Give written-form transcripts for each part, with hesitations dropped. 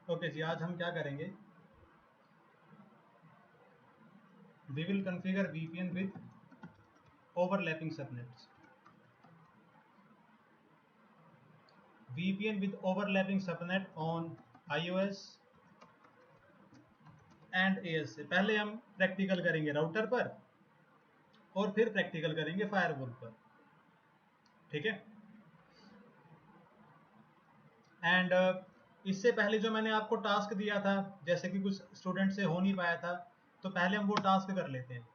Okay जी, आज हम क्या करेंगे, we will configure VPN with overlapping subnets. VPN with overlapping subnet on iOS and ASA। पहले हम प्रैक्टिकल करेंगे राउटर पर और फिर प्रैक्टिकल करेंगे फायरवॉल पर, ठीक है। एंड इससे पहले जो मैंने आपको टास्क दिया था, जैसे कि कुछ स्टूडेंट से हो नहीं पाया था, तो पहले हम वो टास्क कर लेते हैं।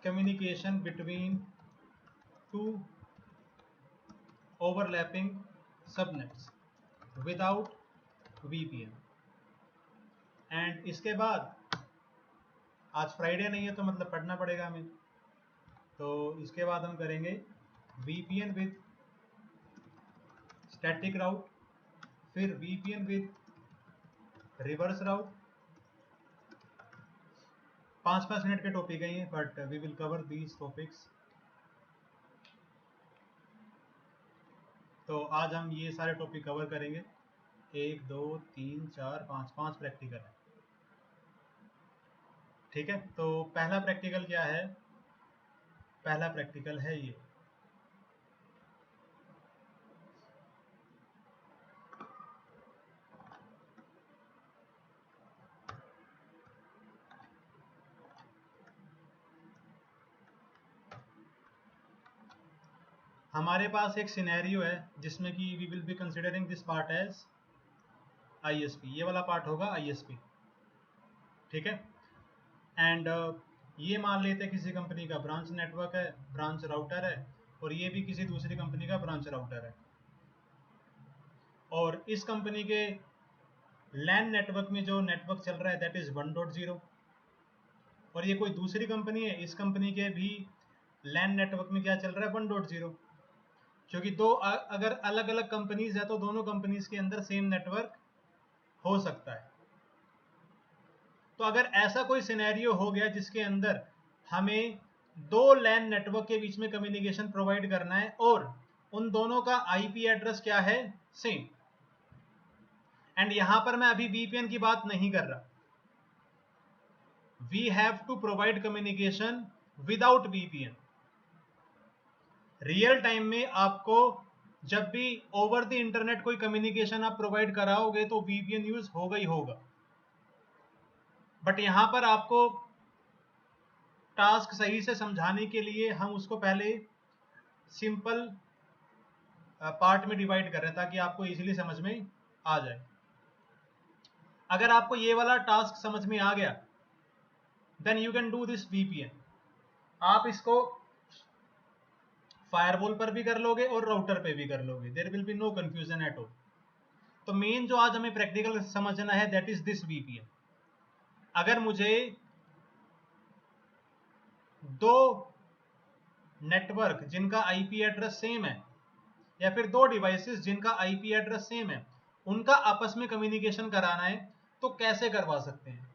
Communication between two overlapping subnets without VPN। And इसके बाद आज फ्राइडे नहीं है तो मतलब पढ़ना पड़ेगा हमें, तो इसके बाद हम करेंगे VPN विद स्टैटिक राउट, फिर VPN with reverse route. 5-5 minute के टॉपिक है ये, but we will cover these topics. तो आज हम ये सारे टॉपिक कवर करेंगे। 1 2 3 4 5 प्रैक्टिकल है, ठीक है। तो पहला प्रैक्टिकल क्या है, पहला प्रैक्टिकल है ये। हमारे पास एक सिनेरियो है जिसमें कि we will be considering this part as ISP। ये वाला पार्ट होगा ISP, ठीक है। एंड ये मान लेते हैं किसी कंपनी का ब्रांच नेटवर्क है, ब्रांच राउटर है, और ये भी किसी दूसरी कंपनी का ब्रांच राउटर है। और इस कंपनी के लैन नेटवर्क में जो नेटवर्क चल रहा है दैट इज 1.0, और ये कोई दूसरी कंपनी है, इस कंपनी के भी लैन नेटवर्क में क्या चल रहा है, 1.0। क्योंकि दो अगर अलग अलग कंपनीज है तो दोनों कंपनीज के अंदर सेम नेटवर्क हो सकता है। तो अगर ऐसा कोई सिनेरियो हो गया जिसके अंदर हमें दो लैन नेटवर्क के बीच में कम्युनिकेशन प्रोवाइड करना है और उन दोनों का IP एड्रेस क्या है, सेम। एंड यहां पर मैं अभी VPN की बात नहीं कर रहा, we have to provide communication without VPN। Real time में आपको जब भी ओवर द इंटरनेट कोई कम्युनिकेशन आप प्रोवाइड कराओगे तो VPN यूज होगा ही होगा। बट यहां पर आपको टास्क सही से समझाने के लिए हम उसको पहले सिंपल पार्ट में डिवाइड कर रहे हैं ताकि आपको इजीली समझ में आ जाए। अगर आपको ये वाला टास्क समझ में आ गया then you can do this VPN। आप इसको फायरवॉल पर भी कर लोगे और राउटर पे भी कर लोगे, there will be no confusion at all. तो मेन जो आज हमें प्रैक्टिकल समझना है दैट इज दिस VPN। अगर मुझे दो नेटवर्क जिनका IP एड्रेस सेम है या फिर दो डिवाइसेस जिनका IP एड्रेस सेम है उनका आपस में कम्युनिकेशन कराना है तो कैसे करवा सकते हैं,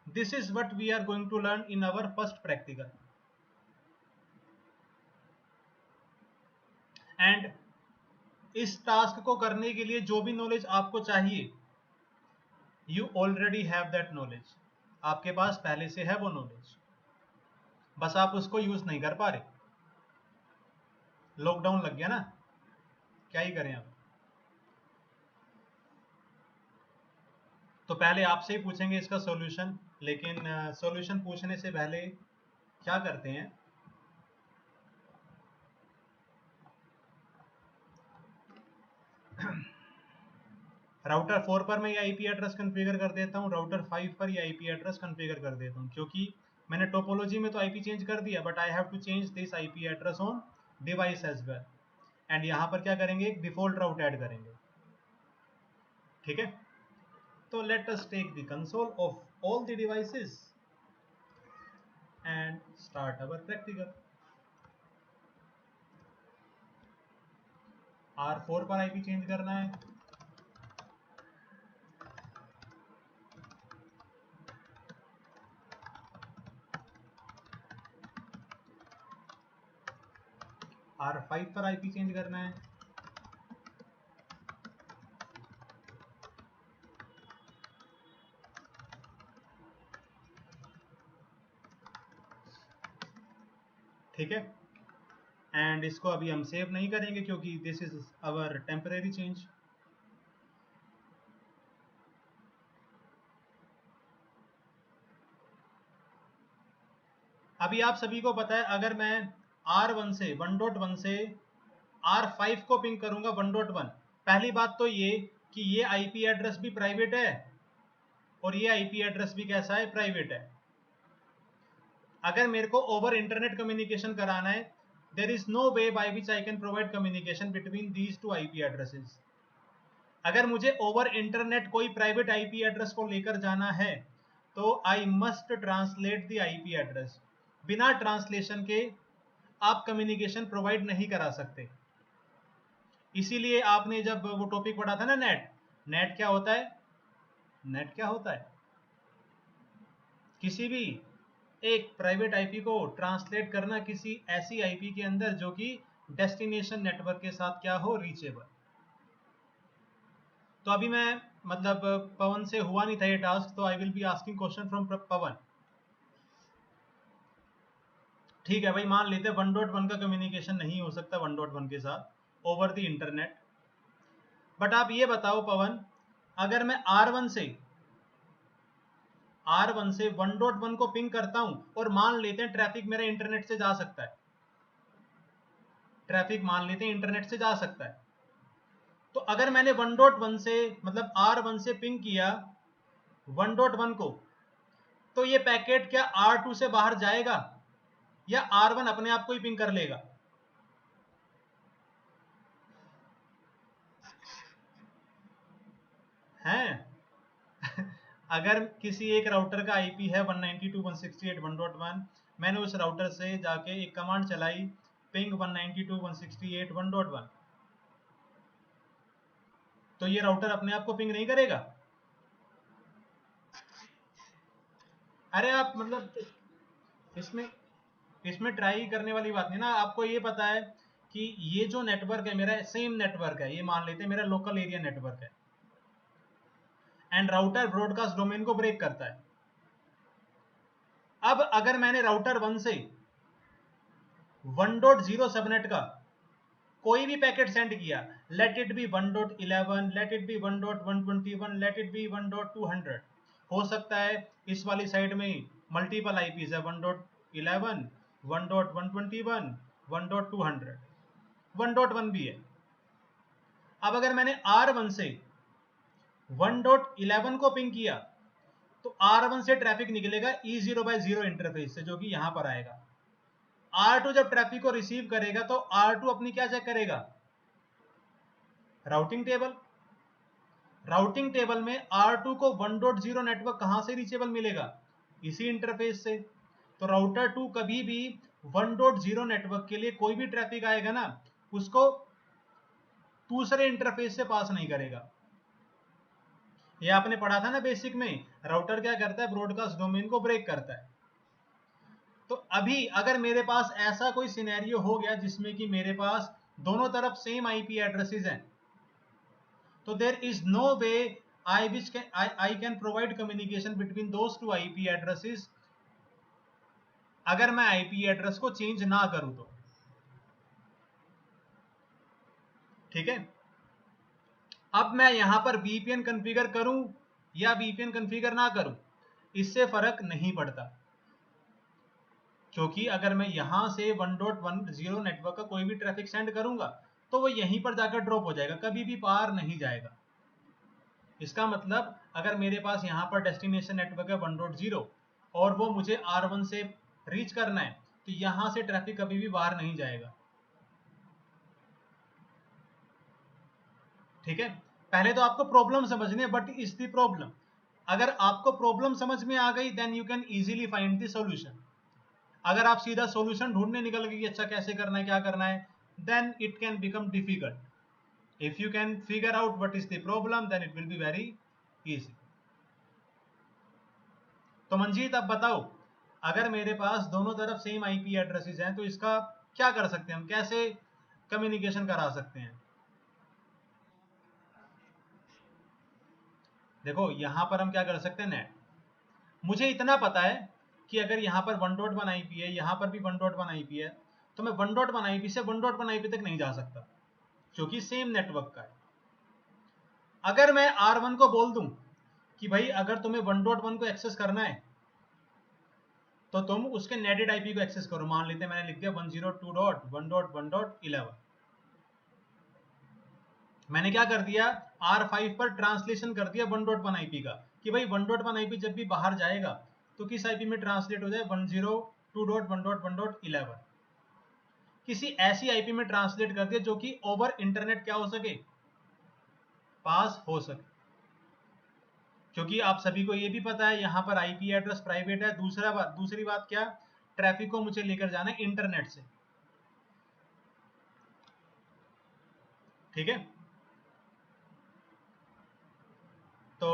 this is what we are going to learn in our first practical. And इस टास्क को करने के लिए जो भी नॉलेज आपको चाहिए you already have that knowledge, आपके पास पहले से है वो नॉलेज, बस आप उसको यूज नहीं कर पा रहे। लॉकडाउन लग गया ना, क्या ही करें आप। तो पहले आपसे ही पूछेंगे इसका सॉल्यूशन, लेकिन सॉल्यूशन पूछने से पहले क्या करते हैं, राउटर 4 पर मैं ये IP एड्रेस कॉन्फ़िगर कर देता हूँ, राउटर 5 पर ये IP एड्रेस कॉन्फ़िगर कर देता हूँ, क्योंकि मैंने टोपोलॉजी में तो IP चेंज कर दिया but I have to change this IP address on device as well. And यहाँ पर क्या करेंगे, एक डिफॉल्ट राउट ऐड करेंगे, ठीक है। तो let us take the console of all the devices and start our practical. R4 पर IP चेंज करना है, R5 पर IP चेंज करना है, ठीक है, एंड इसको अभी हम सेव नहीं करेंगे क्योंकि this is our temporary change. अभी आप सभी को पता है, अगर मैं R1 से 1.1 से R5 को पिंग करूंगा 1.1, पहली बात तो ये कि ये आईपी एड्रेस भी प्राइवेट है और ये आईपी एड्रेस भी कैसा है, प्राइवेट है। अगर मेरे को ओवर इंटरनेट कम्युनिकेशन कराना है, there is no way by which I can provide communication between these two IP addresses. अगर मुझे ओवर इंटरनेट कोई प्राइवेट आईपी एड्रेस को लेकर जाना है तो I must translate the IP address. बिना ट्रांसलेशन के आप कम्युनिकेशन प्रोवाइड नहीं करा सकते। इसीलिए आपने जब वो टॉपिक पढ़ा था ना, नेट क्या होता है, नेट क्या होता है, किसी भी एक प्राइवेट आईपी को ट्रांसलेट करना किसी ऐसी आईपी के अंदर जो कि डेस्टिनेशन नेटवर्क के साथ क्या हो, रीचेबल। तो अभी मैं मतलब पवन से हुआ नहीं था ये टास्क, तो I will be asking question from Pawan. ठीक है भाई, मान लेते हैं 1.1 का कम्युनिकेशन नहीं हो सकता 1.1 के साथ ओवर द इंटरनेट। बट आप ये बताओ पवन, अगर मैं R1 से 1.1 को पिंग करता हूं और मान लेते हैं ट्रैफिक मेरा इंटरनेट से जा सकता है, ट्रैफिक मान लेते हैं इंटरनेट से जा सकता है, तो अगर मैंने 1.1 से मतलब R1 से पिंग किया 1.1 को, तो ये पैकेट क्या R2 से बाहर जाएगा या R1 अपने आप को ही पिंग कर लेगा? हैं अगर किसी एक राउटर का आईपी है 192.168.1.1, मैंने उस राउटर से जाके एक कमांड चलाई पिंग 192.168.1.1, तो ये राउटर अपने आप को पिंग नहीं करेगा? अरे आप मतलब इसमें इसमें ट्राई करने वाली बात नहीं ना। आपको ये पता है कि ये जो नेटवर्क है मेरा सेम नेटवर्क है, ये मान लेते हैं मेरा लोकल एरिया नेटवर्क है, एंड राउटर ब्रॉडकास्ट डोमेन को ब्रेक करता है। अब अगर मैंने राउटर 1 से 1.0 सबनेट का कोई भी पैकेट सेंड किया, let it be 1.11, let it be 1.121, let it be 1.200, हो सकता है इस वाली साइड में मल्टीपल आईपीज है 1.11, 1.121, 1.200, 1.1 भी है। अब अगर मैंने R1 से 1.11 को पिंग किया तो R1 से ट्रैफिक निकलेगा E0/0 इंटरफेस से, जो कि यहां पर आएगा। R2 जब ट्रैफिक को रिसीव करेगा तो R2 अपनी क्या चेक करेगा, राउटिंग टेबल। राउटिंग टेबल में R2 को 1.0 नेटवर्क कहां से रीचेबल मिलेगा, इसी इंटरफेस से। तो राउटर 2 कभी भी 1.0 नेटवर्क के लिए कोई भी ट्रैफिक आएगा ना, उसको दूसरे इंटरफेस से पास नहीं करेगा। ये आपने पढ़ा था ना बेसिक में, राउटर क्या करता है, ब्रॉडकास्ट डोमेन को ब्रेक करता है। तो अभी अगर मेरे पास ऐसा कोई सिनेरियो हो गया जिसमें कि मेरे पास दोनों तरफ सेम आईपी एड्रेसेस हैं, तो there is no way I can provide communication between those two IP addresses अगर मैं आईपी एड्रेस को चेंज ना करूं तो। ठीक है, अब मैं यहां पर VPN कॉन्फ़िगर करूं या VPN कॉन्फ़िगर ना करूं, इससे फर्क नहीं पड़ता, क्योंकि अगर मैं यहां से 1.10 नेटवर्क का कोई भी ट्रैफिक सेंड करूंगा तो वो यहीं पर जाकर ड्रॉप हो जाएगा, कभी भी पार नहीं जाएगा। इसका मतलब अगर मेरे पास यहां पर डेस्टिनेशन नेटवर्क है 1.0 और वो मुझे R1 से रीच करना है, तो यहां से ट्रैफिक कभी भी बाहर नहीं जाएगा। ठीक है, पहले तो आपको प्रॉब्लम समझनी है, बट इज द प्रॉब्लम। अगर आपको प्रॉब्लम समझ में आ गई then you can easily find the solution. अगर आप सीधा सॉल्यूशन ढूंढने निकल गए कि अच्छा कैसे करना है क्या करना है, then it can become difficult. If you can figure out what is the problem, then it will be very easy. तो मंजीत अब बताओ, अगर मेरे पास दोनों तरफ सेम आईपी एड्रेसेस हैं तो इसका क्या कर सकते हैं, हम कैसे कम्युनिकेशन करा सकते हैं? देखो यहां पर हम क्या कर सकते हैं, नेट। मुझे इतना पता है कि अगर यहां पर 1.1 आईपी है, यहां पर भी 1.1 आईपी है, तो मैं 1.1 आईपी से 1.1 आईपी तक नहीं जा सकता क्योंकि सेम नेटवर्क का है। अगर मैं R1 को बोल दूं कि भाई अगर तुम्हें 1.1 को एक्सेस करना है तो तुम उसके नेटेड आईपी को एक्सेस करो। मान लेते हैं मैंने लिख दिया 102.1.1.11। मैंने क्या कर दिया, R5 पर ट्रांसलेशन कर दिया 1.1 आईपी का कि भाई 1.1 आईपी जब भी बाहर जाएगा तो किस आईपी में ट्रांसलेट हो जाए, 102.1.1.11। किसी ऐसी आईपी में ट्रांसलेट कर दिया जो कि ओवर इंटरनेट क्या हो सके, पास हो सके। क्योंकि आप सभी को ये भी पता है यहां पर आईपी एड्रेस प्राइवेट है। दूसरी बात क्या, ट्रैफिक को मुझे लेकर जाना है इंटरनेट से, ठीक है। तो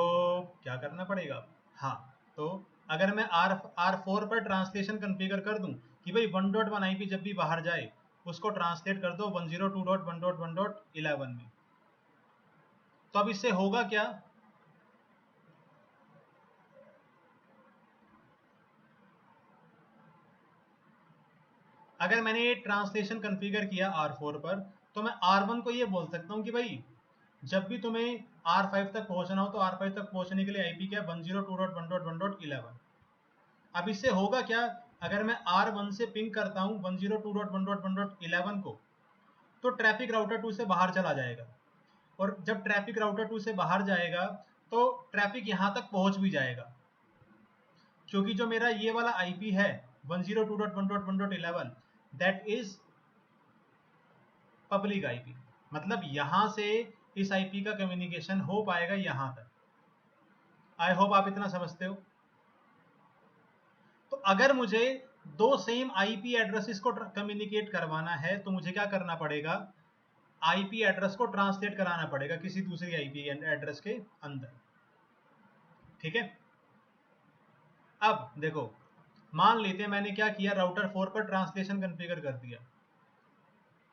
क्या करना पड़ेगा, हाँ, तो अगर मैं R4 पर ट्रांसलेशन कॉन्फ़िगर कर दूं कि भाई 1.1 आईपी जब भी बाहर जाए उसको ट्रांसलेट कर दो 102.1.1.11 में, तो अब इससे होगा क्या, अगर मैंने ये ट्रांसलेशन कॉन्फ़िगर किया R4 पर तो मैं R1 को ये बोल सकता हूँ कि भाई जब भी तुम्हें R5 तक पहुंचना हो तो R5 तक पहुंचने के लिए आईपी क्या है, 102.1.1.11। अब इससे होगा क्या, अगर मैं R1 से पिंग करता हूं 102.1.1.11 को तो ट्रैफिक राउटर 2 से बाहर चला जाएगा, और जब ट्रैफिक राउटर 2 से बाहर जाएगा तो ट्रैफिक यहां तक पहुंच भी जाएगा, क्योंकि जो मेरा ये वाला आईपी है 102.1.1.11 दैट इज पब्लिक आईपी, मतलब यहां से इस आईपी का कम्युनिकेशन हो पाएगा यहां तक। आई होप आप इतना समझते हो। तो अगर मुझे दो सेम आईपी एड्रेसेस को कम्युनिकेट करवाना है तो मुझे क्या करना पड़ेगा, आईपी एड्रेस को ट्रांसलेट कराना पड़ेगा किसी दूसरी आईपी एड्रेस के अंदर, ठीक है। अब देखो, मान लेते हैं मैंने क्या किया, राउटर 4 पर ट्रांसलेशन कॉन्फ़िगर कर दिया,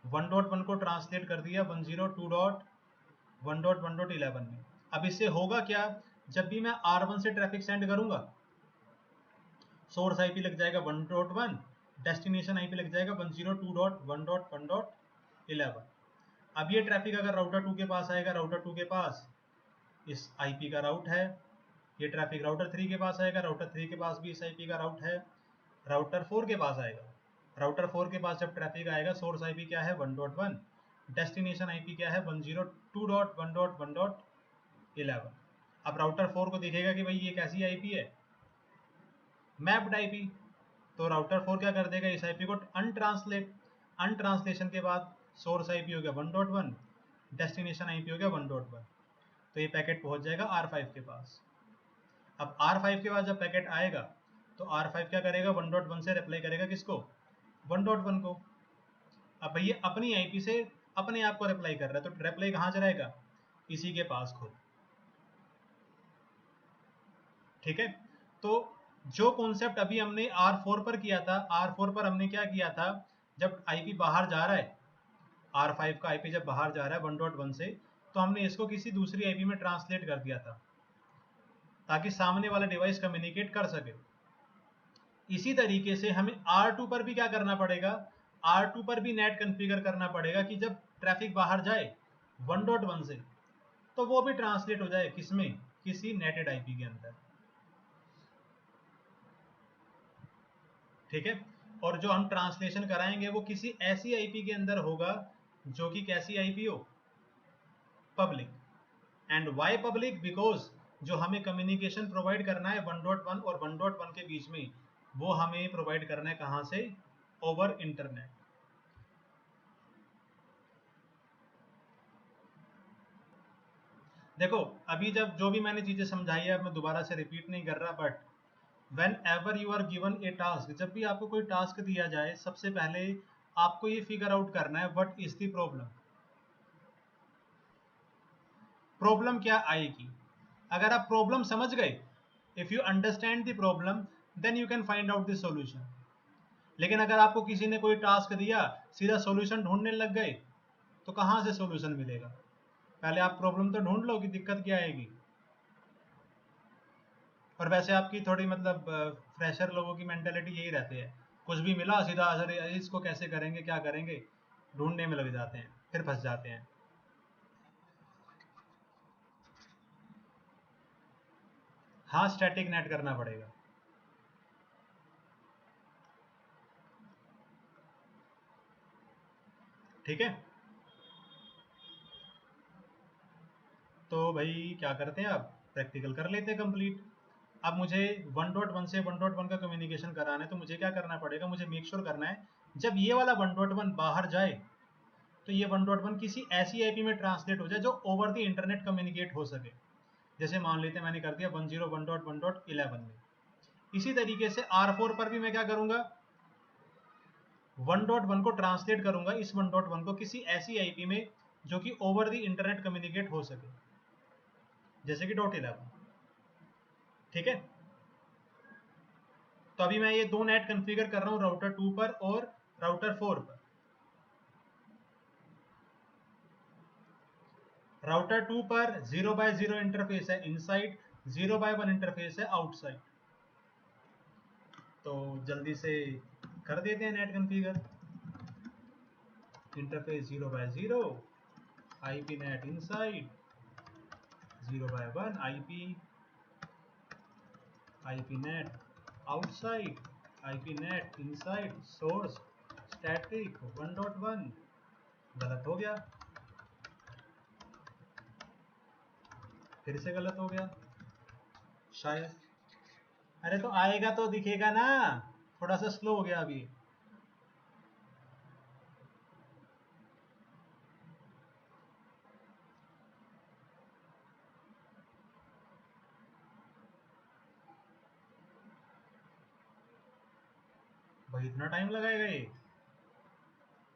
1.1 को ट्रांसलेट कर दिया 102.1.1.11 में। अब इससे होगा क्या, जब भी मैं R1 से ट्रैफिक सेंड करूंगा सोर्स आईपी लग जाएगा 1.1, डेस्टिनेशन आईपी लग जाएगा 102.1.1.11। अब ये ट्रैफिक अगर राउटर 2 के पास आएगा, राउटर 2 के पास इस आईपी का राउट है, ये ट्रैफिक राउटर 3 के पास आएगा, राउटर 3 के पास भी इस आईपी का राउट है, राउटर 4 के पास आएगा, राउटर 4 के पास जब ट्रैफिक आएगा सोर्स आईपी क्या है 1.1, डेस्टिनेशन आईपी क्या है 102.1.1.11। अब राउटर 4 को दिखेगा कि भाई ये कैसी आईपी है, मैप्ड आईपी, तो राउटर 4 क्या कर देगा, इस आईपी को अनट्रांसलेशन के बाद सोर्स आईपी हो गया 1.1, डेस्टिनेशन आईपी हो गया 1.1, तो ये पैकेट पहुंच जाएगा R5 के पास। अब R5 के बाद जब पैकेट आएगा तो R5 क्या करेगा, 1.1 से रिप्लाई करेगा किसको, 1.1 को। अब भैया अपनी आईपी से अपने आप को रिप्लाई कर रहा है, तो रिप्लाई कहाँ जाएगा, इसी के पास खुद, ठीक है। तो जो कॉन्सेप्ट अभी हमने R4 पर किया था, R4 पर हमने क्या किया था, जब आईपी बाहर जा रहा है, R5 का आईपी जब बाहर जा रहा है 1.1 से, तो हमने इसको किसी दूसरी आईपी में ट्रांसलेट कर दिया था ताकि सामने वाला डिवाइस कम्युनिकेट कर सके। इसी तरीके से हमें R2 पर भी क्या करना पड़ेगा, R2 पर भी नेट कॉन्फ़िगर करना पड़ेगा कि जब ट्रैफिक बाहर जाए 1.1 से तो वो भी ट्रांसलेट हो जाए किसमें, किसी नेटेड आईपी के अंदर, ठीक है। और जो हम ट्रांसलेशन कराएंगे वो किसी ऐसी आईपी के अंदर होगा जो कि कैसी आईपी हो, public. And why public, because जो हमें कम्युनिकेशन प्रोवाइड करना है 1.1 और 1.1 के बीच में, वो हमें प्रोवाइड करना है कहां से, ओवर इंटरनेट। देखो अभी जब जो भी मैंने चीजें समझाई है, अब मैं दोबारा से रिपीट नहीं कर रहा, but whenever you are given a task, जब भी आपको कोई टास्क दिया जाए सबसे पहले आपको ये फिगर आउट करना है what is the problem, problem क्या आएगी। अगर आप प्रॉब्लम समझ गए, if you understand the problem then you can find out the solution. लेकिन अगर आपको किसी ने कोई टास्क दिया सीधा सॉल्यूशन ढूंढने लग गए तो कहां से सॉल्यूशन मिलेगा, पहले आप प्रॉब्लम तो ढूंढ लो कि दिक्कत क्या आएगी। और वैसे आपकी थोड़ी मतलब फ्रेशर लोगों की मेंटेलिटी यही रहती है, कुछ भी मिला सीधा अरे इसको कैसे करेंगे, क्या करेंगे, ढूंढने में लग जाते हैं, फिर फंस जाते हैं। हाँ, स्टैटिक नेट करना पड़ेगा। ठीक है, तो भाई क्या करते हैं, अब प्रैक्टिकल कर लेते हैं कंप्लीट। अब मुझे 1.1 से 1.1 का कम्युनिकेशन कराना है, तो मुझे क्या करना पड़ेगा, मुझे मेक श्योर करना है जब ये वाला 1.1 बाहर जाए तो ये 1.1 किसी ऐसी आईपी में ट्रांसलेट हो जाए जो ओवर द इंटरनेट कम्युनिकेट हो सके। जैसे मान लेते हैं मैंने कर दिया 101.1.11 में। इसी तरीके से R4 पर भी मैं क्या करूंगा, 1.1 को ट्रांसलेट करूंगा, इस 1.1 को किसी ऐसी आईपी में जो कि ओवर द इंटरनेट कम्युनिकेट हो सके, जैसे कि .11। ठीक है, तो अभी मैं ये दो नेट कॉन्फ़िगर कर रहा हूं, राउटर 2 पर और राउटर 4 पर। राउटर 2 पर 0x0 इंटरफेस है इनसाइड, 0x1 इंटरफेस है आउटसाइड। तो जल्दी से कर देते हैं net configure. Interface 0x0, IP net inside, 0x1 IP net outside, IP net inside, source static 1.1। गलत हो गया, फिर से गलत हो गया शायद। अरे तो आएगा तो दिखेगा ना, थोड़ा सा स्लो हो गया अभी। भाई इतना टाइम लगाएगा ये?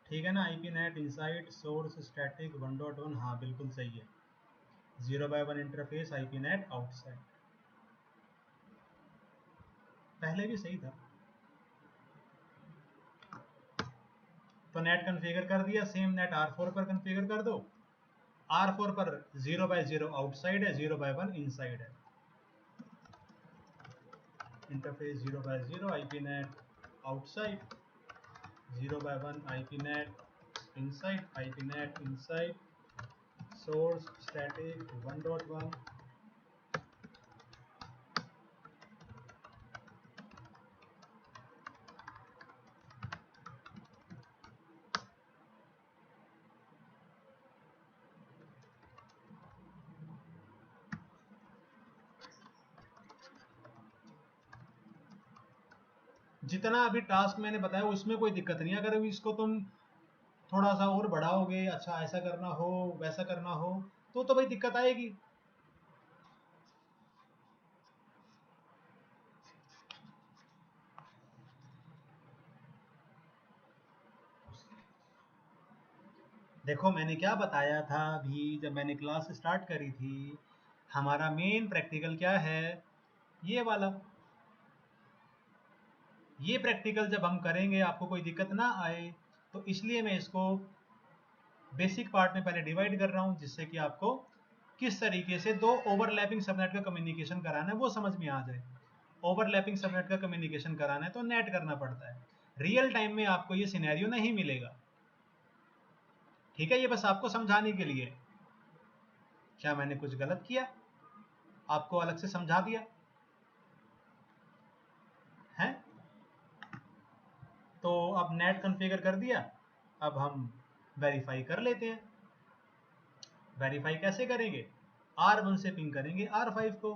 ठीक है ना, IP net inside source static 1.1, हाँ बिल्कुल सही है। 0x1 interface IP net outside, पहले भी सही था। तो नेट कॉन्फ़िगर कर दिया, सेम नेट R4 पर कॉन्फ़िगर कर दो। R4 पर 0x0 आउटसाइड है, 0x1 इनसाइड है। Interface 0x0 IP net outside, 0x1 IP net inside source static 1.1। जितना अभी टास्क मैंने बताया उसमें कोई दिक्कत नहीं है। अगर इसको तुम थोड़ा सा और बढ़ाओगे, अच्छा ऐसा करना हो वैसा करना हो, तो भाई दिक्कत आएगी। देखो मैंने क्या बताया था अभी जब मैंने क्लास स्टार्ट करी थी, हमारा मेन प्रैक्टिकल क्या है, ये वाला। ये प्रैक्टिकल जब हम करेंगे आपको कोई दिक्कत ना आए, तो इसलिए मैं इसको बेसिक पार्ट में पहले डिवाइड कर रहा हूँ, जिससे कि आपको किस तरीके से दो ओवरलैपिंग सबनेट का कम्युनिकेशन कराना है वो समझ में आ जाए। ओवरलैपिंग सबनेट का कम्युनिकेशन कराना है तो नेट करना पड़ता है, रियल टाइम में आपको ये सिनेरियो नहीं मिलेगा। ठीक है, ये बस आपको समझाने के लिए। क्या मैंने कुछ गलत किया, आपको अलग से समझा दिया है? तो अब नेट कॉन्फ़िगर कर दिया, अब हम वेरीफाई कर लेते हैं। वेरीफाई कैसे करेंगे, R1 से पिंग करेंगे R5 को।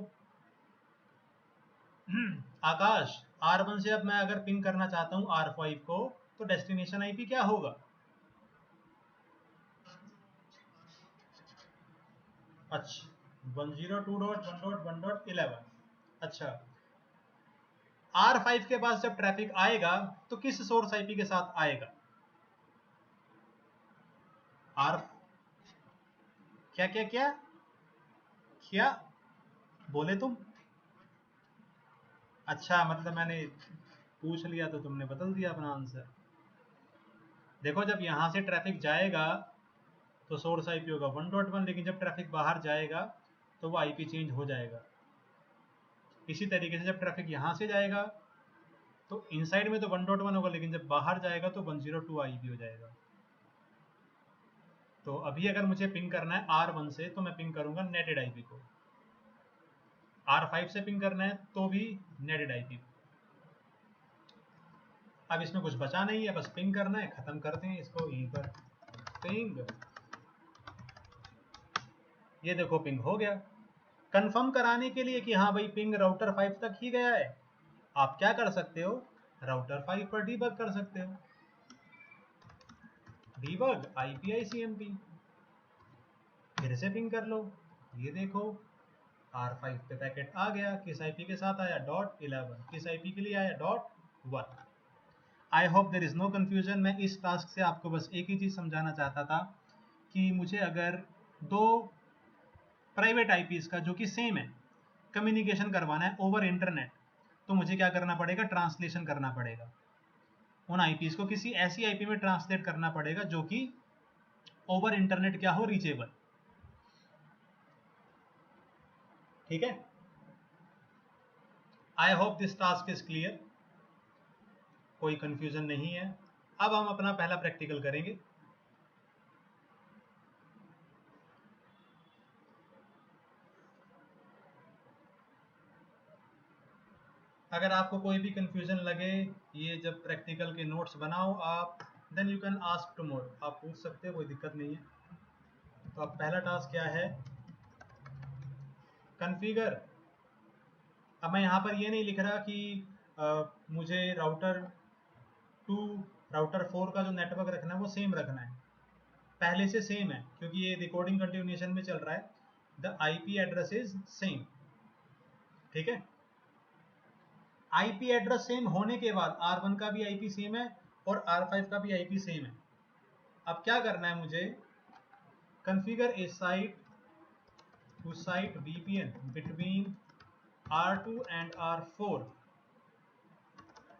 आकाश, R1 से अब मैं अगर पिंग करना चाहता हूं R5 को, तो डेस्टिनेशन आईपी क्या होगा? अच्छा 102.1.1.11। अच्छा, R5 के पास जब ट्रैफिक आएगा तो किस सोर्स आईपी के साथ आएगा? आर क्या क्या क्या क्या बोले तुम? अच्छा, मतलब मैंने पूछ लिया तो तुमने बदल दिया अपना आंसर। देखो जब यहां से ट्रैफिक जाएगा तो सोर्स आईपी होगा 1.1, लेकिन जब ट्रैफिक बाहर जाएगा तो वो आईपी चेंज हो जाएगा। इसी तरीके से जब ट्रैफिक यहां से जाएगा तो इनसाइड में तो 1.1 होगा, लेकिन जब बाहर जाएगा तो 102 आईपी हो जाएगा। तो अभी अगर मुझे पिंग करना है R1 से तो मैं पिंग करूंगा नेटेड आईपी को, R5 से पिंग करना है तो भी नेटेड आईपी। अब इसमें कुछ बचा नहीं है, बस पिंग करना है, खत्म करते हैं इसको यहीं पर। पिंग, ये देखो पिंग हो गया। कंफर्म कराने के लिए कि हाँ भाई पिंग राउटर 5 तक ही गया है, आप क्या कर सकते हो, राउटर 5 पर डीबग कर सकते हो। डीबग IPICMP, फिर से पिंग कर लो, ये देखो R5 पे पैकेट आ गया, किस आईपी के साथ आया, .11, किस आईपी के लिए आया, .1। I hope there is no confusion. मैं इस टास्क से आपको बस एक ही चीज समझाना चाहता था कि मुझे अगर दो प्राइवेट आईपीज का जो कि सेम है कम्युनिकेशन करवाना है ओवर इंटरनेट, तो मुझे क्या करना पड़ेगा, ट्रांसलेशन करना पड़ेगा। उन आईपीज को किसी ऐसी आईपी में ट्रांसलेट करना पड़ेगा जो कि ओवर इंटरनेट क्या हो, रीचेबल। ठीक है, I hope this task is clear, कोई कंफ्यूजन नहीं है। अब हम अपना पहला प्रैक्टिकल करेंगे। अगर आपको कोई भी कंफ्यूजन लगे, ये जब प्रैक्टिकल के नोट्स बनाओ आप, then you can ask tomorrow, आप पूछ सकते हो, कोई दिक्कत नहीं है। तो अब पहला टास्क क्या है, कॉन्फ़िगर। अब मैं यहाँ पर ये नहीं लिख रहा कि मुझे राउटर 2 राउटर 4 का जो नेटवर्क रखना है वो सेम रखना है, पहले से सेम है, क्योंकि ये रिकॉर्डिंग कंटिन्यूएशन में चल रहा है। The IP address is same, ठीक है। आईपी एड्रेस सेम होने के बाद R1 का भी आईपी सेम है और R5 का भी आईपी सेम है। अब क्या करना है मुझे, configure a site to site VPN between R2 and R4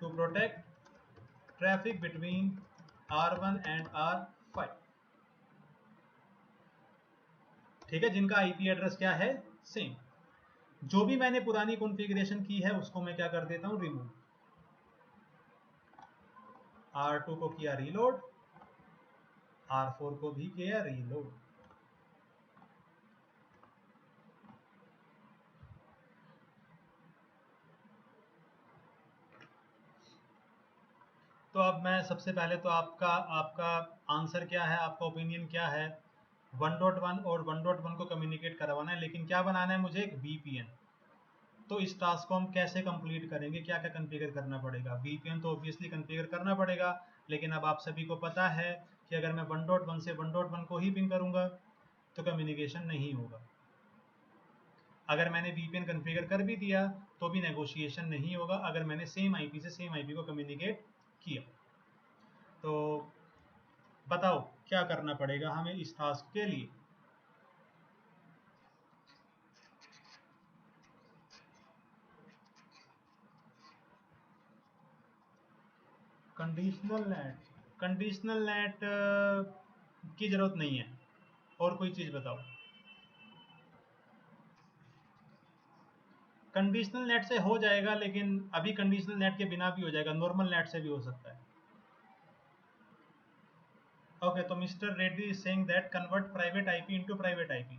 to protect traffic between R1 and R5। ठीक है, जिनका आईपी एड्रेस क्या है, सेम। जो भी मैंने पुरानी कॉन्फ़िगरेशन की है उसको मैं क्या कर देता हूं, रिमूव। R2 को किया रीलोड, R4 को भी किया रीलोड। तो अब मैं सबसे पहले तो आपका आपका आंसर क्या है, आपका ओपिनियन क्या है। 1.1 और 1.1 को कम्युनिकेट करवाना है, लेकिन क्या बनाना है मुझे, एक VPN। तो इस टास्क को हम कैसे कंप्लीट करेंगे, क्या क्या कॉन्फ़िगर करना पड़ेगा। VPN तो ऑब्वियसली कॉन्फ़िगर करना पड़ेगा, लेकिन अब आप सभी को पता है कि अगर मैं 1.1 से 1.1 को ही पिंग करूंगा तो कम्युनिकेशन नहीं होगा। अगर मैंने VPN कॉन्फ़िगर कर भी दिया तो भी नेगोशिएशन नहीं होगा, अगर मैंने सेम आईपी से सेम आईपी को कम्युनिकेट किया। तो बताओ क्या करना पड़ेगा हमें इस टास्क के लिए। कंडीशनल नेट की जरूरत नहीं है, और कोई चीज़ बताओ। कंडीशनल नेट से हो जाएगा, लेकिन अभी कंडीशनल नेट के बिना भी हो जाएगा, नॉर्मल नेट से भी हो सकता है। ओके, तो mister Reddy is saying that convert private IP into private IP.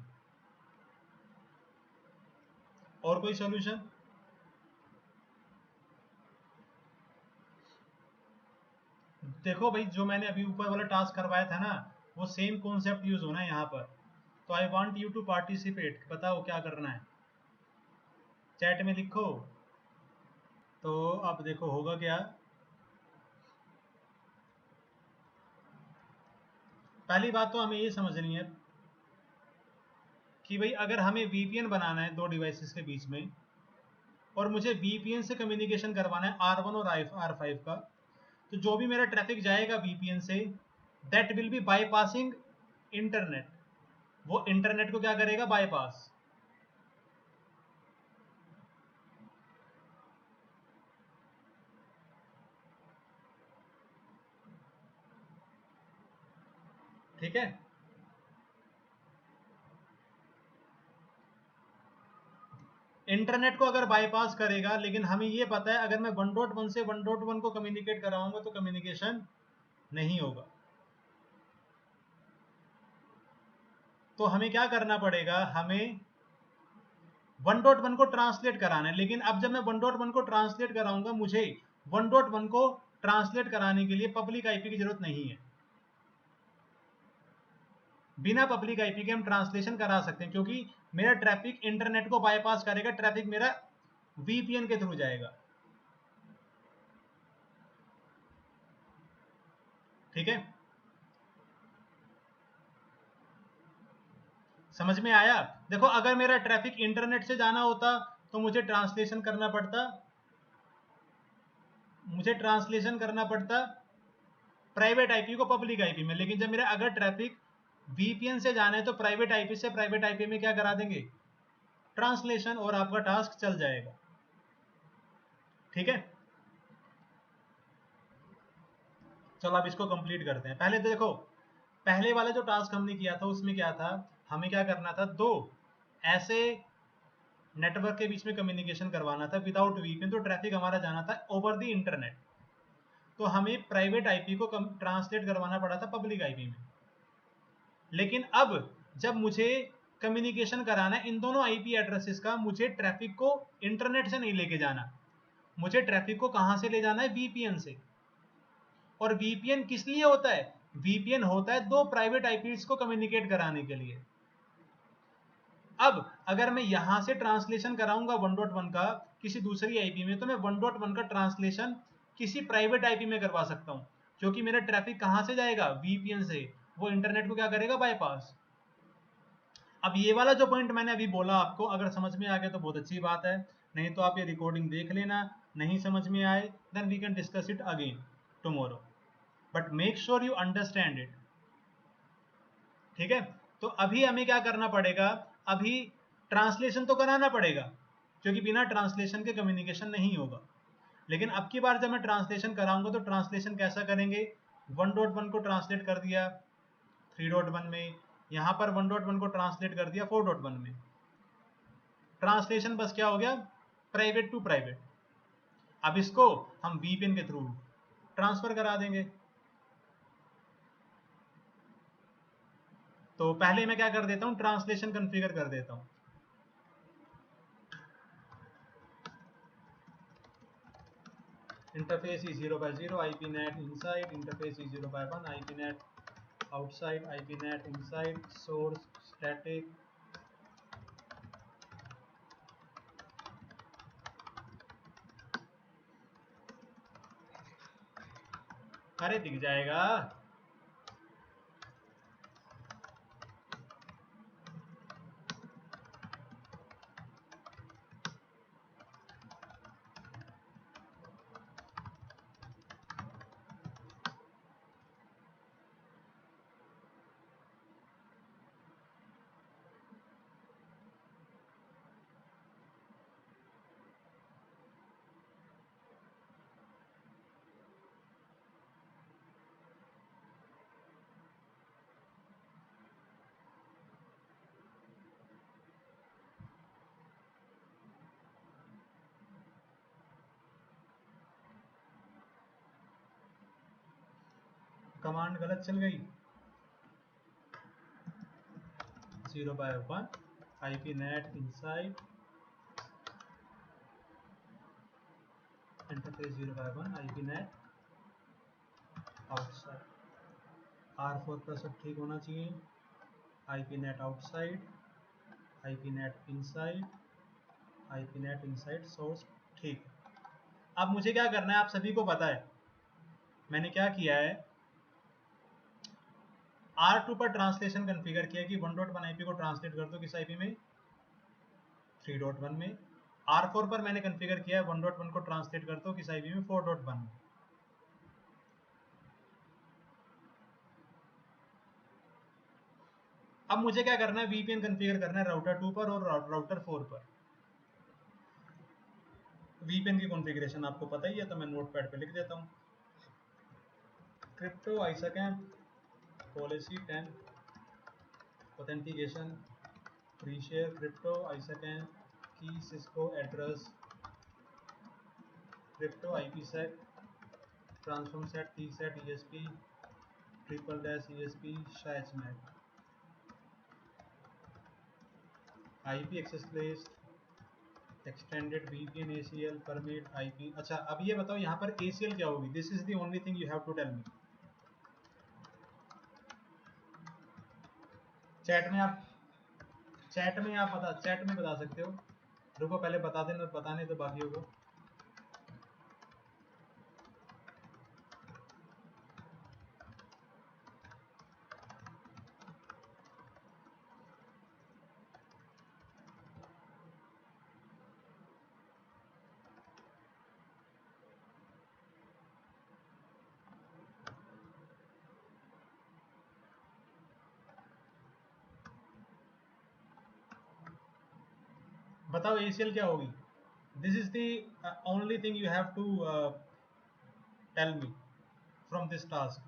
और कोई सॉल्यूशन। देखो भाई, जो मैंने अभी ऊपर वाला टास्क करवाया था ना, वो सेम कॉन्सेप्ट यूज होना है यहाँ पर। तो I want you to participate, बताओ क्या करना है, चैट में लिखो। तो अब देखो होगा क्या, पहली बात तो हमें ये समझनी है कि भाई अगर हमें VPN बनाना है दो डिवाइसेस के बीच में, और मुझे VPN से कम्युनिकेशन करवाना है R1 और R5 का, तो जो भी मेरा ट्रैफिक जाएगा VPN से, that will be bypassing internet. वो इंटरनेट को क्या करेगा, बाईपास। ठीक है, इंटरनेट को अगर बाईपास करेगा, लेकिन हमें ये पता है अगर मैं 1.1 से 1.1 को कम्युनिकेट कराऊंगा तो कम्युनिकेशन नहीं होगा। तो हमें क्या करना पड़ेगा, हमें 1.1 को ट्रांसलेट कराना है। लेकिन अब जब मैं 1.1 को ट्रांसलेट कराऊंगा, मुझे 1.1 को ट्रांसलेट कराने के लिए पब्लिक आईपी की जरूरत नहीं है। बिना पब्लिक आईपी के हम ट्रांसलेशन करा सकते हैं, क्योंकि मेरा ट्रैफिक इंटरनेट को बाईपास करेगा, ट्रैफिक मेरा वीपीएन के थ्रू जाएगा। ठीक है, समझ में आया? देखो, अगर मेरा ट्रैफिक इंटरनेट से जाना होता तो मुझे ट्रांसलेशन करना पड़ता प्राइवेट आईपी को पब्लिक आईपी में। लेकिन जब मेरा अगर ट्रैफिक वीपीएन से जाना है तो प्राइवेट आईपी से प्राइवेट आईपी में क्या करा देंगे, ट्रांसलेशन, और आपका टास्क चल जाएगा। ठीक है, चलो अब इसको कंप्लीट करते हैं। पहले तो देखो, पहले वाला जो टास्क हमने किया था उसमें क्या था, हमें क्या करना था, दो ऐसे नेटवर्क के बीच में कम्युनिकेशन करवाना था विदाउट वीपीएन। तो ट्रैफिक हमारा जाना था ओवर द इंटरनेट, तो हमें प्राइवेट आईपी को ट्रांसलेट करवाना पड़ा था पब्लिक आईपी में। लेकिन अब जब मुझे कम्युनिकेशन कराना है इन दोनों आईपी एड्रेसेस का, मुझे ट्रैफिक को इंटरनेट से नहीं लेके जाना, मुझे ट्रैफिक को कहां से ले जाना है, वीपीएन से। और वीपीएन किस लिए होता है, वीपीएन होता है दो प्राइवेट आईपीज को कम्युनिकेट कराने के लिए। अब अगर मैं यहां से ट्रांसलेशन कराऊंगा 1.1 का किसी दूसरी आईपी में, तो मैं 1.1 का ट्रांसलेशन किसी प्राइवेट आईपी में करवा सकता हूं, क्योंकि मेरा ट्रैफिक कहां से जाएगा, वीपीएन से। वो इंटरनेट को क्या करेगा, बाईपास। अब ये वाला जो पॉइंट मैंने अभी बोला आपको, अगर समझ में आ गया तो बहुत अच्छी बात है, नहीं तो आप ये रिकॉर्डिंग देख लेना, नहीं समझ में आए then we can discuss it again tomorrow, but make sure you understand it. ठीक है, तो अभी हमें क्या करना पड़ेगा, अभी ट्रांसलेशन तो कराना पड़ेगा, क्योंकि बिना ट्रांसलेशन के कम्युनिकेशन नहीं होगा। लेकिन अब की बार जब मैं ट्रांसलेशन कराऊंगा तो ट्रांसलेशन कैसा करेंगे, 1.1 को ट्रांसलेट कर दिया 3.1 में, यहां पर 1.1 को ट्रांसलेट कर दिया 4.1 में। ट्रांसलेशन बस क्या हो गया, प्राइवेट टू प्राइवेट। अब इसको हम वीपीएन के थ्रू ट्रांसफर करा देंगे। तो पहले मैं क्या कर देता हूं, ट्रांसलेशन कॉन्फ़िगर कर देता हूं। Interface is 0/0, IPNet inside, interface is 0/1, IPNet outside, IPNet inside, source static, अरे दिख जाएगा। कमांड गलत चल गई, 0/1, IPNet inside, interface 0/1, IPNet outside, R4 का सब ठीक होना चाहिए, IPNet outside, IPNet inside, IPNet inside source, ठीक। अब मुझे क्या करना है, आप सभी को पता है मैंने क्या किया है, R2 पर ट्रांसलेशन कॉन्फ़िगर किया कि 1.1 आईपी को ट्रांसलेट कर दो किस आईपी में, 3.1 में। R4 पर मैंने कॉन्फ़िगर किया है 1.1 को ट्रांसलेट कर दो किस आईपी में, 4.1 में। अब मुझे क्या करना है, वीपीएन कॉन्फ़िगर करना है राउटर 2 पर और राउटर 4 पर। वीपीएन की कॉन्फ़िगरेशन आपको पता ही है, तो मैं नोटपैड पे लिख देता हूँ, crypto isakmp policy 10 authentication preshare crypto isakmp key Cisco address crypto IP set transform set T set ESP triple dash ESP SHA HMAC IP access list extended VPN ACL permit IP. अच्छा अब ये बताओ यहाँ पर एसीएल क्या होगी? This is the only thing you have to tell me. Chat में आप चैट में बता सकते हो। रुको पहले बता देना, बताने तो बाकियों को। बताओ एसीएल क्या होगी? This is the only thing you have to tell me from this task.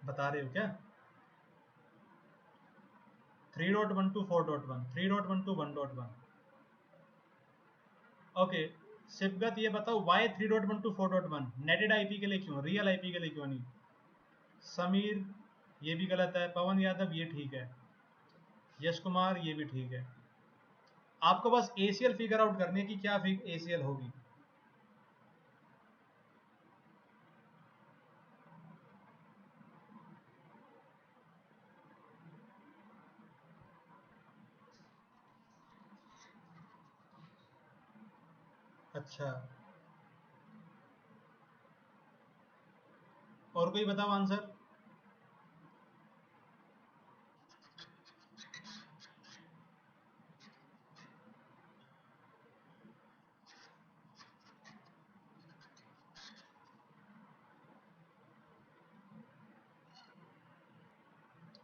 बता रहे हो क्या? 3.1 to 4.1, 3.1 to 1.1। ओके शिवगत ये बताओ वाई 3.1 to 4.1? नेटेड आईपी के लिए क्यों, रियल आईपी के लिए क्यों नहीं? समीर ये भी गलत है, पवन यादव ये ठीक है, यश कुमार ये भी ठीक है। आपको बस एसीएल फिगर आउट करनी है कि क्या एसीएल होगी। अच्छा और कोई बताओ आंसर।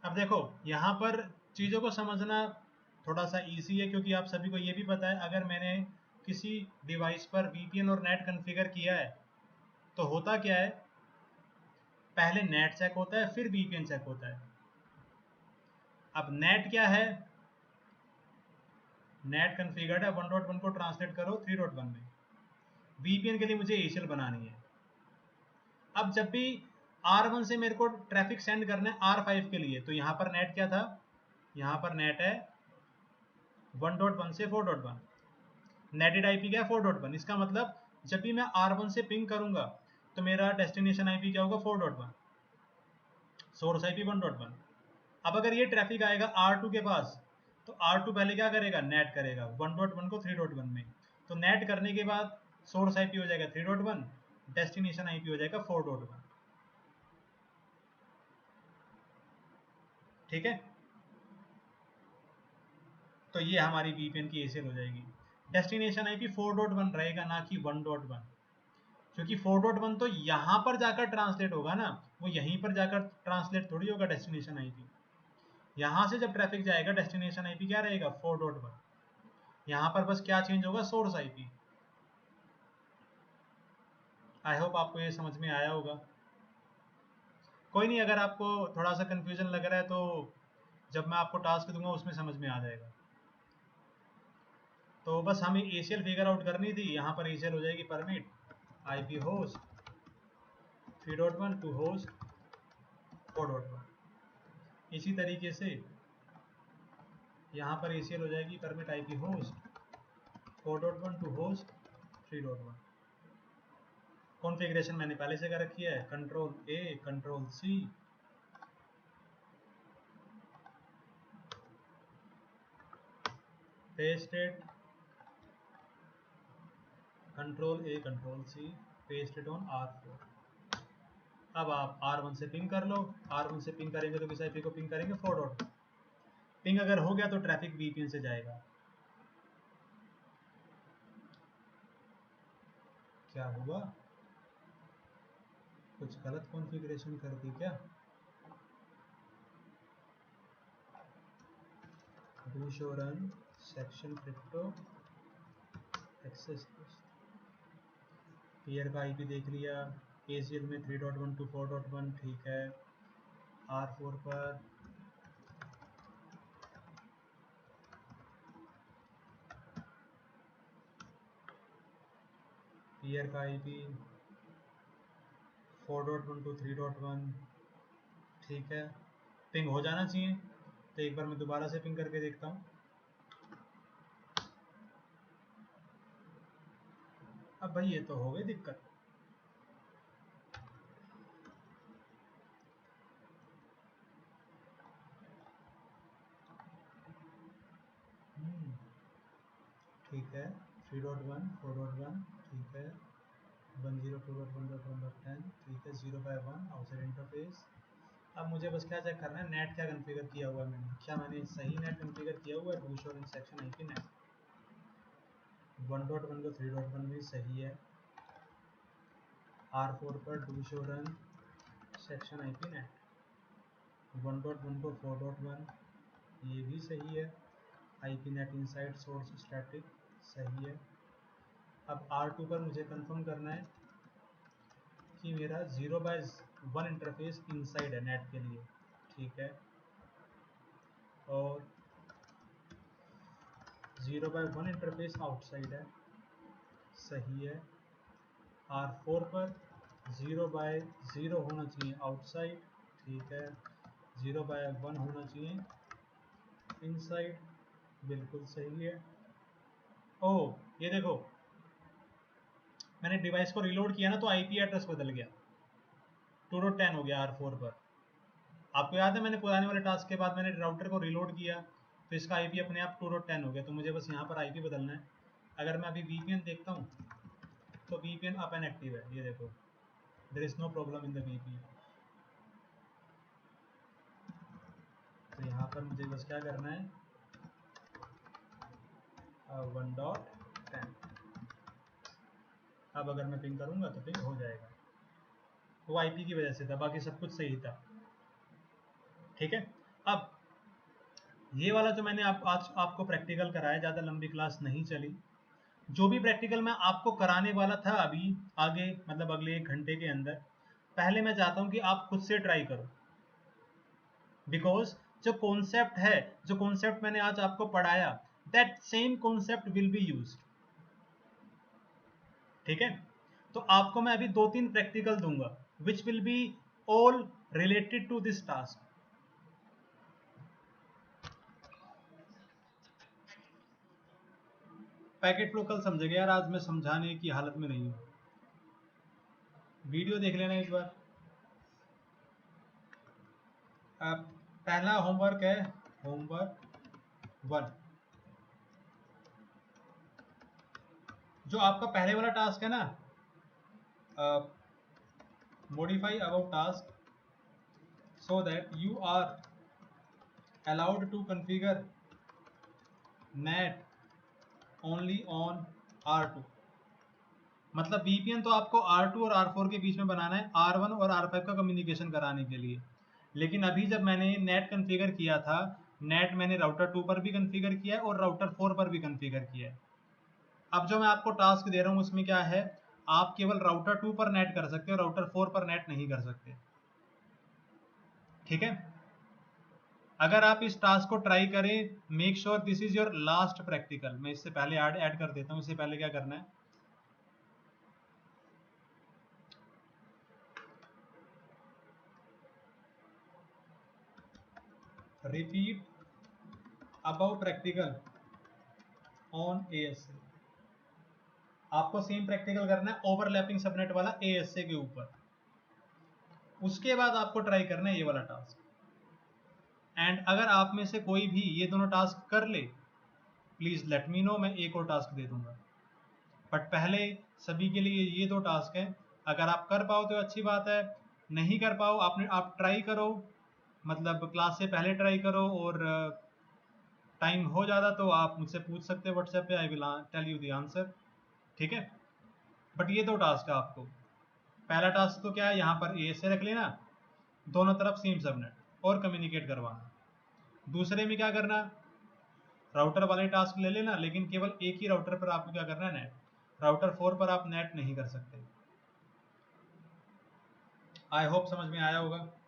अब देखो यहाँ पर चीज़ों को समझना थोड़ा सा इजी है क्योंकि आप सभी को ये भी पता है अगर मैंने किसी डिवाइस पर वीपीएन और नेट कॉन्फ़िगर किया है तो होता क्या है, पहले नेट चेक होता है फिर वीपीएन चेक होता है। अब नेट क्या है? नेट कॉन्फ़िगर्ड है, 1.1 को ट्रांसलेट करो 3.1 में। वीपीएन के लिए मुझे एसीएल बनानी है। अब जब भी R1 से मेरे को ट्रैफिक सेंड करना है R5 के लिए तो यहाँ पर नेट क्या था? यहाँ पर नेट है 1.1 से 4.1, नेटेड आईपी क्या है 4.1। इसका मतलब जब भी मैं R1 से पिंग करूंगा तो मेरा डेस्टिनेशन आईपी क्या होगा 4.1, सोर्स आईपी 1.1। अब अगर ये ट्रैफिक आएगा R2 के पास तो R2 पहले क्या करेगा? नेट करेगा 1.1 को 3.1 में। तो नेट करने के बाद सोर्स आईपी हो जाएगा 3.1, डेस्टिनेशन आईपी हो जाएगा 4.1। ठीक है, तो ये हमारी वीपीएन की एसीएल हो जाएगी। डेस्टिनेशन आईपी 4.1 रहेगा ना कि 1.1, क्योंकि 4.1 तो यहाँ पर जाकर ट्रांसलेट होगा ना, वो यहीं पर जाकर ट्रांसलेट थोड़ी होगा डेस्टिनेशन आईपी। यहाँ से जब ट्रैफिक जाएगा डेस्टिनेशन आईपी क्या रहेगा 4.1। यहाँ पर बस क्या चेंज होगा? Source IP. आई होप आपको ये समझ में आया होगा। कोई नहीं, अगर आपको थोड़ा सा कंफ्यूजन लग रहा है तो जब मैं आपको टास्क दूंगा उसमें समझ में आ जाएगा। तो बस हमें एसीएल फिगर आउट करनी थी। यहाँ पर एसीएल हो जाएगी permit IP host 3.1 to host 4.1। इसी तरीके से यहाँ पर एसीएल हो जाएगी permit IP host 4.1 to host 3.1। Configuration मैंने पहले से कर रखी है, control A control C, pasted, control A control C, pasted on R4। अब आप R1 से पिंग कर लो। R1 से पिंग करेंगे तो किस आईपी को पिंग करेंगे? 4.1। पिंग अगर हो गया तो ट्रैफिक वीपीएन से जाएगा। क्या हुआ? कुछ गलत कॉन्फ़िगरेशन कर दी क्या? Do show run section crypto access, peer का आईपी देख लिया, ACL में 3.1 to 4.1, ठीक है। R4 पर पीयर का IP 4.1 to 3.1, ठीक है। पिंग हो जाना चाहिए, तो एक बार मैं दोबारा से पिंग करके देखता हूँ। अब भाई ये तो हो गई दिक्कत। ठीक है, 3.1, 4.1, ठीक है, 102.1.1.10, ठीक है, 0/1 आउटसाइड इंटरफेस। अब मुझे बस क्या चेक करना है, नेट क्या कॉन्फ़िगर किया हुआ है मैंने, क्या मैंने सही नेट कॉन्फ़िगर किया हुआ है। Do show in section IP net 1.1 को 3.1 भी सही है। R4 पर do show run section IP net 1.1 को 4.1, ये भी सही है। IP net inside source static सही है। अब R2 पर मुझे कंफर्म करना है कि मेरा 0/1 इंटरफेस इनसाइड है नेट के लिए, ठीक है, और 0/1 इंटरफेस आउटसाइड है, सही है। R4 पर 0/0 होना चाहिए आउटसाइड, ठीक है, 0/1 होना चाहिए इनसाइड, बिल्कुल सही है। ओह ये देखो, मैंने डिवाइस को रिलोड किया ना तो IP एड्रेस बदल गया, 2.10 हो गया R4 पर। आपको याद है मैंने पुराने वाले टास्क के बाद मैंने राउटर को रिलोड किया तो इसका IP अपने आप 2.10 हो गया, तो मुझे बस यहाँ पर IP बदलना है। अगर मैं अभी VPN देखता हूँ तो VPN अप एंड एक्टिव है, ये देखो, there is no problem in the VPN। तो यहाँ पर मुझे बस क्या करना है, 1.10। अब अगर मैं पिंग करूँगा तो पिंग हो जाएगा, वो IP की वजह से था, बाकी सब कुछ सही था, ठीक है। अब ये वाला जो मैंने आज आपको प्रैक्टिकल कराया, ज़्यादा लंबी क्लास नहीं चली। जो भी प्रैक्टिकल मैं आपको कराने वाला था अभी आगे, मतलब अगले 1 घंटे के अंदर, पहले मैं चाहता हूं कि आप खुद से ट्राई करो, बिकॉज जो कॉन्सेप्ट है, जो कॉन्सेप्ट मैंने आज आपको पढ़ाया, that same concept will be used, ठीक है। तो आपको मैं अभी 2-3 प्रैक्टिकल दूंगा which will be all related to this task. Packet flow कल समझेगा यार, आज मैं समझाने की हालत में नहीं हूं, वीडियो देख लेना एक बार। अब पहला होमवर्क है, होमवर्क 1, जो आपका पहले वाला टास्क है ना, modify above task so that you are allowed to configure net only on R2। मतलब VPN तो आपको R2 और R4 के बीच में बनाना है, R1 और R5 का कम्युनिकेशन कराने के लिए। लेकिन अभी जब मैंने नेट कॉन्फ़िगर किया था, नेट मैंने राउटर 2 पर भी कॉन्फ़िगर किया है और राउटर 4 पर भी कॉन्फ़िगर किया है। अब जो मैं आपको टास्क दे रहा हूँ उसमें क्या है, आप केवल राउटर 2 पर नेट कर सकते हो, राउटर 4 पर नेट नहीं कर सकते, ठीक है। अगर आप इस टास्क को ट्राई करें, make sure this is your last practical. मैं इससे पहले ऐड कर देता हूं, इससे पहले क्या करना है, repeat above practical on ASA। आपको सेम प्रैक्टिकल करना है ओवरलैपिंग सबनेट वाला ASA के ऊपर, उसके बाद आपको ट्राई करना है ये वाला टास्क। एंड अगर आप में से कोई भी ये दोनों टास्क कर ले, प्लीज लेट मी नो, मैं एक और टास्क दे दूंगा। बट पहले सभी के लिए ये 2 टास्क हैं, अगर आप कर पाओ तो अच्छी बात है, नहीं कर पाओ आप ट्राई करो, मतलब क्लास से पहले ट्राई करो, और टाइम हो ज़्यादा तो आप मुझसे पूछ सकते हो व्हाट्सएप पे, I will tell you the answer, ठीक है। बट ये 2 टास्क है आपको। पहला टास्क तो क्या है, यहाँ पर ASA रख लेना, दोनों तरफ सेम सबनेट और कम्युनिकेट करवाना। दूसरे में क्या करना, राउटर वाले टास्क ले लेना, लेकिन केवल एक ही राउटर पर आपको क्या करना है, नेट। राउटर 4 पर आप नेट नहीं कर सकते, आई होप समझ में आया होगा।